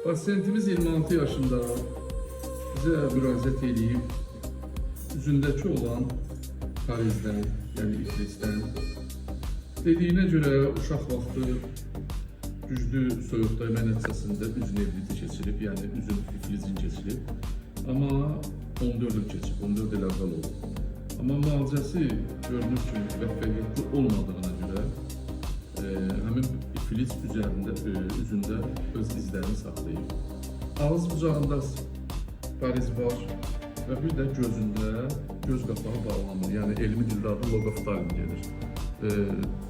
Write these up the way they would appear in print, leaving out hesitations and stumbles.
Pasiyentimiz 26 yaşında bize müracaat edip üzündeki olan karizden, yani iflisden dediğine göre uşaq vaxtı güclü soyuqdayma nəticəsində üzün evliliği keçirib, yəni üzün iflizin keçirib. Amma 14 il keçib, 14 il əvvəl oldu. Amma müalicəsi görünür ki, müvəffəqiyyətli olmadığına görə həmin iflic üzündə öz izlərini saxlayıb. Ağız bucağında pariz var və bir də gözündə göz qapağı bağlanır. Yəni elmi dildə adı logoftalm gedir.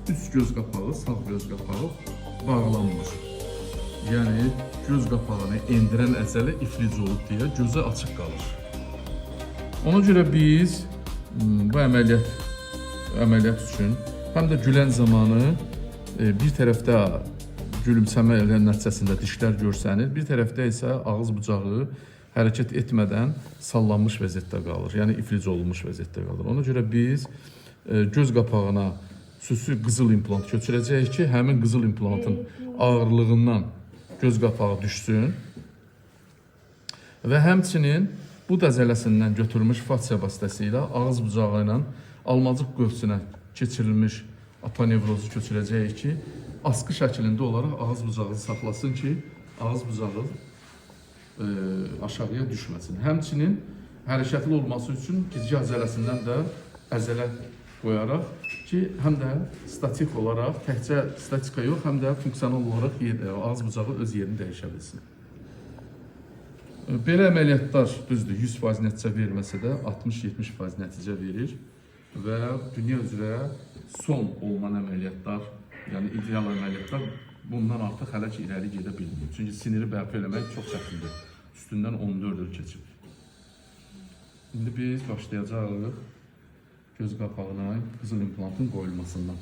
Üst göz qapağı, sağ göz qapağı bağlanmır. Yəni göz qapağını endirən əzələ iflic olub deyə gözü açıq qalır. Ona görə biz bu əməliyyat üçün həm də gülən zamanı bir tərəfdə gülümsəmə nəticəsində dişlər görsənir, bir tərəfdə isə ağız bucağı hərəkət etmədən sallanmış vəziyyətdə qalır. Yəni iflic olunmuş vəziyyətdə qalır. Ona görə biz göz qapağına xüsusi qızıl implant köçürəcəyik ki, həmin qızıl implantın ağırlığından göz qapağı düşsün və həmçinin bu dəzələsindən götürülmüş fasya vasitəsilə ağız bucağı ilə almacıq qövsünə keçirilmiş aponevrozu köçürəcəyik ki, askı şəklində olaraq ağız bucağı saxlasın ki, ağız bucağı aşağıya düşməsin. Həmçinin hərəkətli olması üçün gicgah əzələsindən də əzələ qoyaraq ki, həm də statik olaraq, təkcə statika yox, həm də funksional olaraq ağız bucağı öz yerini dəyişə bilsin. Belə əməliyyatlar düzdür, 100% nəticə verməsə də 60-70% nəticə verir və dünya üzrə son olunan əməliyyatlar, yəni ideal əməliyyatlar bundan artıq hələ ki irəli gedə bilmir. Çünki siniri bərpa eləmək çox çətindir. Üstündən 14 il keçib. İndi biz başlayacağıq göz qapağına qızıl implantın qoyulmasından.